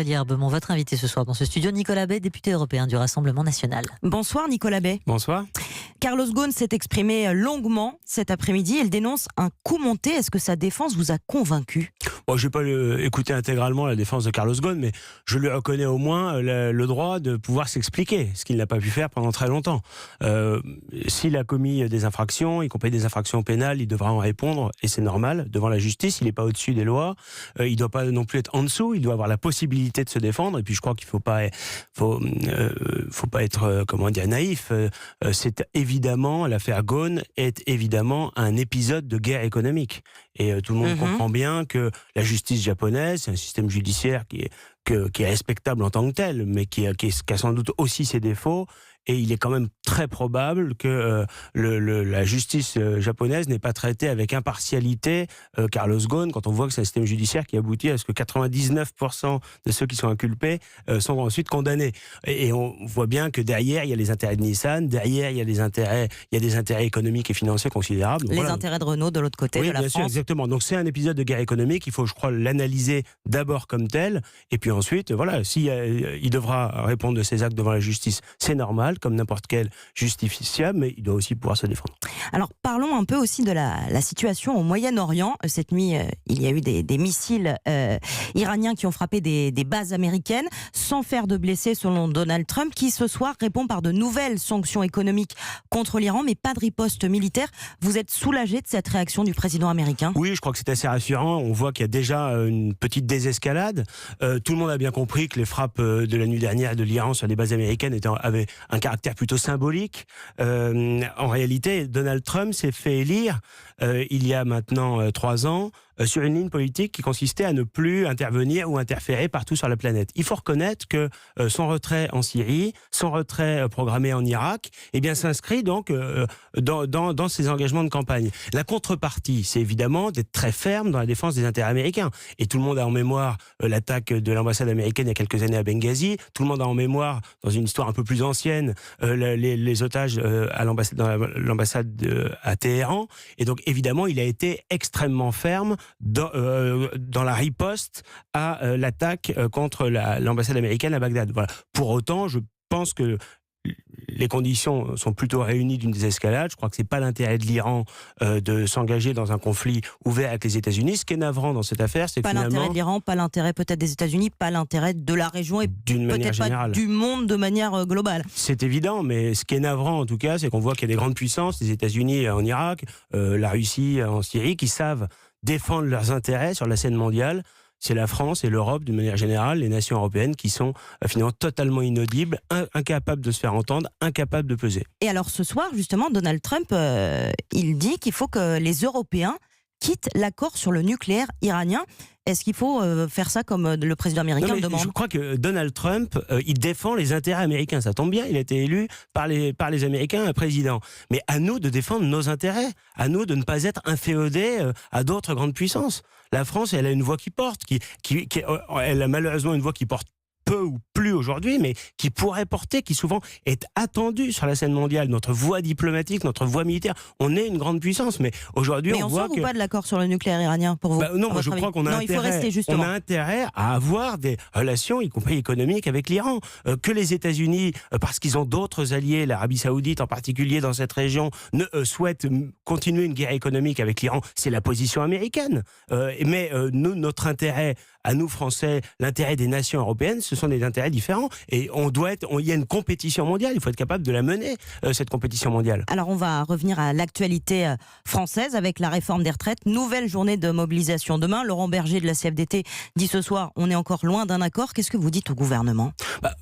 Herbemont, votre invité ce soir dans ce studio, Nicolas Bay, député européen du Rassemblement national. Bonsoir Nicolas Bay. Bonsoir. Carlos Ghosn s'est exprimé longuement cet après-midi. Il dénonce un coup monté. Est-ce que sa défense vous a convaincu ? Bon, je n'ai pas écouté intégralement la défense de Carlos Ghosn, mais je lui reconnais au moins le droit de pouvoir s'expliquer, ce qu'il n'a pas pu faire pendant très longtemps. S'il a commis des infractions, y compris des infractions pénales, il devra en répondre, et c'est normal, devant la justice. Il n'est pas au-dessus des lois. Il ne doit pas non plus être en dessous. Il doit avoir la possibilité de se défendre. Et puis je crois qu'il faut pas être naïf. C'est évidemment, l'affaire Ghosn est évidemment un épisode de guerre économique. Et tout le monde comprend bien que la justice japonaise, c'est un système judiciaire qui est respectable en tant que tel, mais qui a sans doute aussi ses défauts. Et il est quand même très probable que la justice japonaise n'ait pas traité avec impartialité Carlos Ghosn, quand on voit que c'est un système judiciaire qui aboutit à ce que 99% de ceux qui sont inculpés sont ensuite condamnés. Et on voit bien que derrière, il y a les intérêts de Nissan, derrière, il y a des intérêts économiques et financiers considérables. Les intérêts de Renault de l'autre côté, de la bien France. sûr, exactement. Donc c'est un épisode de guerre économique. Il faut, je crois, l'analyser d'abord comme tel. Et puis ensuite, voilà, il devra répondre de ses actes devant la justice, c'est normal, comme n'importe quel justiciable, mais il doit aussi pouvoir se défendre. Alors parlons un peu aussi de la situation au Moyen-Orient. Cette nuit, il y a eu des missiles iraniens qui ont frappé des bases américaines, sans faire de blessés selon Donald Trump, qui ce soir répond par de nouvelles sanctions économiques contre l'Iran, mais pas de riposte militaire. Vous êtes soulagé de cette réaction du président américain ? Oui, je crois que c'est assez rassurant. On voit qu'il y a déjà une petite désescalade. Tout le monde a bien compris que les frappes de la nuit dernière de l'Iran sur les bases américaines avaient un caractère plutôt symbolique. En réalité, Donald Trump s'est fait élire il y a maintenant 3 ans sur une ligne politique qui consistait à ne plus intervenir ou interférer partout sur la planète. Il faut reconnaître que son retrait en Syrie, son retrait programmé en Irak, s'inscrit donc dans ses engagements de campagne. La contrepartie, c'est évidemment d'être très ferme dans la défense des intérêts américains. Et tout le monde a en mémoire l'attaque de l'ambassade américaine il y a quelques années à Benghazi. Tout le monde a en mémoire, dans une histoire un peu plus ancienne, les otages dans l'ambassade à Téhéran. Et donc, évidemment, il a été extrêmement ferme dans la riposte à l'attaque contre l'ambassade américaine à Bagdad. Voilà. Pour autant, je pense que les conditions sont plutôt réunies d'une désescalade. Je crois que c'est pas l'intérêt de l'Iran de s'engager dans un conflit ouvert avec les États-Unis. Ce qui est navrant dans cette affaire, c'est que pas l'intérêt de l'Iran, pas l'intérêt peut-être des États-Unis, pas l'intérêt de la région et peut-être pas du monde de manière globale. C'est évident, mais ce qui est navrant en tout cas, c'est qu'on voit qu'il y a des grandes puissances, les États-Unis en Irak, la Russie en Syrie, qui savent défendre leurs intérêts sur la scène mondiale. C'est la France et l'Europe, d'une manière générale, les nations européennes qui sont finalement totalement inaudibles, incapables de se faire entendre, incapables de peser. Et alors ce soir, justement, Donald Trump, il dit qu'il faut que les Européens quittent l'accord sur le nucléaire iranien. Est-ce qu'il faut faire ça comme le président américain le demande ? Je crois que Donald Trump, il défend les intérêts américains. Ça tombe bien, il a été élu par les Américains un président. Mais à nous de défendre nos intérêts, à nous de ne pas être inféodés à d'autres grandes puissances. La France, elle a une voix qui porte, elle a malheureusement une voix qui porte peu ou plus aujourd'hui, mais qui pourrait porter, qui souvent est attendue sur la scène mondiale. Notre voie diplomatique, notre voie militaire, on est une grande puissance, mais aujourd'hui on voit que... pas de l'accord sur le nucléaire iranien pour vous non, moi je crois qu'on a intérêt à avoir des relations, y compris économiques, avec l'Iran. Que les États-Unis, parce qu'ils ont d'autres alliés, l'Arabie Saoudite en particulier dans cette région, souhaitent continuer une guerre économique avec l'Iran, c'est la position américaine. Mais notre intérêt, à nous Français, l'intérêt des nations européennes, ce sont des intérêts différents. Et il y a une compétition mondiale, il faut être capable de la mener, cette compétition mondiale. Alors on va revenir à l'actualité française avec la réforme des retraites. Nouvelle journée de mobilisation demain. Laurent Berger de la CFDT dit ce soir, on est encore loin d'un accord. Qu'est-ce que vous dites au gouvernement ?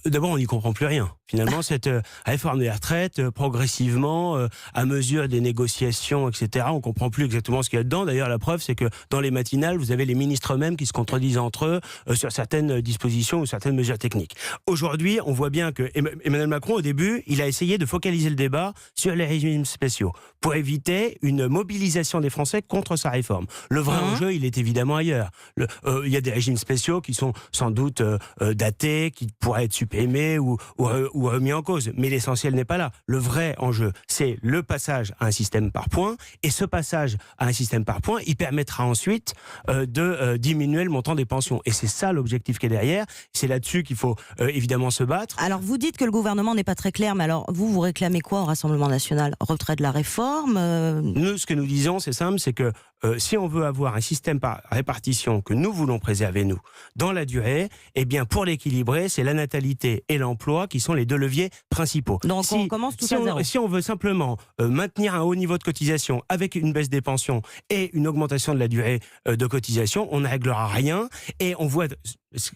D'abord, on n'y comprend plus rien. Finalement, cette réforme des retraites, progressivement, à mesure des négociations, etc., on ne comprend plus exactement ce qu'il y a dedans. D'ailleurs, la preuve, c'est que dans les matinales, vous avez les ministres eux-mêmes qui se contredisent entre eux sur certaines dispositions ou certaines mesures techniques. Aujourd'hui, on voit bien que Emmanuel Macron, au début, il a essayé de focaliser le débat sur les régimes spéciaux pour éviter une mobilisation des Français contre sa réforme. Le vrai enjeu, il est évidemment ailleurs. Il y a des régimes spéciaux qui sont sans doute datés, qui pourraient être supprimés ou remis en cause. Mais l'essentiel n'est pas là. Le vrai enjeu, c'est le passage à un système par points. Et ce passage à un système par points, il permettra ensuite de diminuer le montant des pensions pensions. Et c'est ça l'objectif qui est derrière. C'est là-dessus qu'il faut évidemment se battre. Alors vous dites que le gouvernement n'est pas très clair, mais alors vous réclamez quoi au Rassemblement national? Retrait de la réforme Nous, ce que nous disons, c'est simple, c'est que si on veut avoir un système par répartition que nous voulons préserver, nous, dans la durée, eh bien, pour l'équilibrer, c'est la natalité et l'emploi qui sont les deux leviers principaux. Donc on commence tout à zéro. Si on veut simplement maintenir un haut niveau de cotisation avec une baisse des pensions et une augmentation de la durée de cotisation, on ne réglera rien. Et on voit,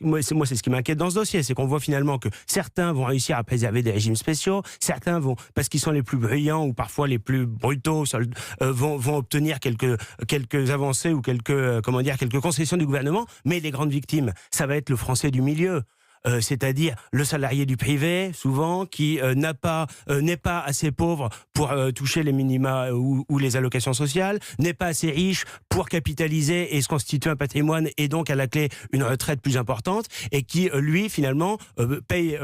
moi c'est ce qui m'inquiète dans ce dossier, c'est qu'on voit finalement que certains vont réussir à préserver des régimes spéciaux, certains vont, parce qu'ils sont les plus brillants ou parfois les plus brutaux, vont obtenir quelques avancées ou quelques concessions du gouvernement, mais les grandes victimes, ça va être le Français du milieu. C'est-à-dire le salarié du privé, souvent, qui n'est pas assez pauvre pour toucher les minima ou les allocations sociales, n'est pas assez riche pour capitaliser et se constituer un patrimoine et donc à la clé une retraite plus importante, et qui, lui, finalement, paye,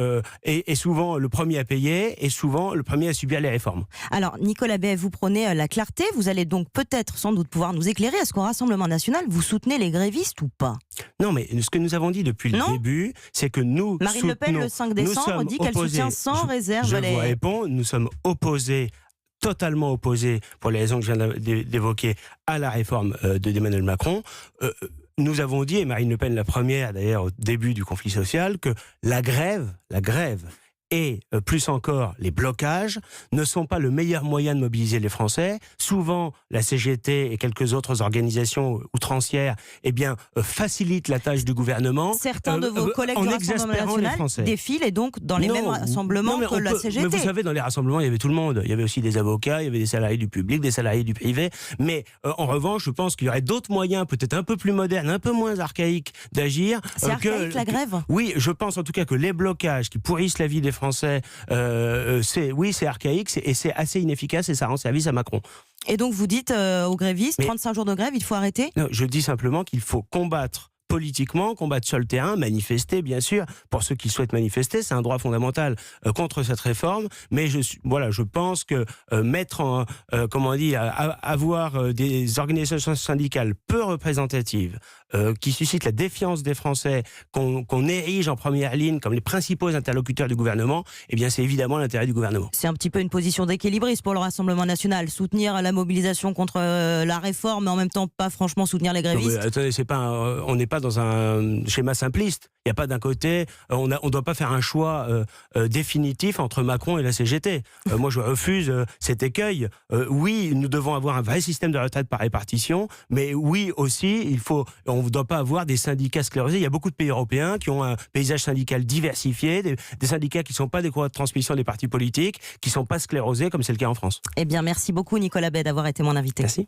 est souvent le premier à payer et souvent le premier à subir les réformes. Alors, Nicolas Bay, vous prenez la clarté, vous allez donc peut-être, sans doute, pouvoir nous éclairer. Est-ce qu'au Rassemblement national, vous soutenez les grévistes ou pas? Non, mais ce que nous avons dit depuis le début, c'est que nous Marine Le Pen, le 5 décembre, dit qu'elle soutient sans réserve Je vous réponds, nous sommes opposés, totalement opposés, pour les raisons que je viens d'évoquer, à la réforme d'Emmanuel Macron. Nous avons dit, et Marine Le Pen la première d'ailleurs au début du conflit social, que la grève et plus encore les blocages ne sont pas le meilleur moyen de mobiliser les Français. Souvent, la CGT et quelques autres organisations outrancières facilitent la tâche du gouvernement. Certains de vos collègues du Rassemblement national défilent et donc dans les mêmes rassemblements que la CGT. Mais vous savez, dans les rassemblements, il y avait tout le monde. Il y avait aussi des avocats, il y avait des salariés du public, des salariés du privé. Mais en revanche, je pense qu'il y aurait d'autres moyens, peut-être un peu plus modernes, un peu moins archaïques, d'agir. C'est archaïque la grève? Oui, je pense en tout cas que les blocages qui pourrissent la vie des Français, c'est archaïque et c'est assez inefficace et ça rend service à Macron. Et donc vous dites aux grévistes, 35 jours de grève, il faut arrêter? Non, je dis simplement qu'il faut combattre politiquement, combattre sur le terrain, manifester bien sûr, pour ceux qui souhaitent manifester, c'est un droit fondamental contre cette réforme, mais je pense que avoir des organisations syndicales peu représentatives qui suscitent la défiance des Français, qu'on érige en première ligne comme les principaux interlocuteurs du gouvernement, eh bien c'est évidemment l'intérêt du gouvernement. C'est un petit peu une position d'équilibriste pour le Rassemblement national, soutenir la mobilisation contre la réforme, mais en même temps pas franchement soutenir les grévistes. Non, mais, attendez, on n'est pas dans un schéma simpliste. Il n'y a pas d'un côté, on ne doit pas faire un choix définitif entre Macron et la CGT. Moi, je refuse cet écueil. Oui, nous devons avoir un vrai système de retraite par répartition, mais oui aussi, on ne doit pas avoir des syndicats sclérosés. Il y a beaucoup de pays européens qui ont un paysage syndical diversifié, des syndicats qui ne sont pas des courroies de transmission des partis politiques, qui ne sont pas sclérosés comme c'est le cas en France. Eh bien, merci beaucoup Nicolas Bay d'avoir été mon invité. Merci.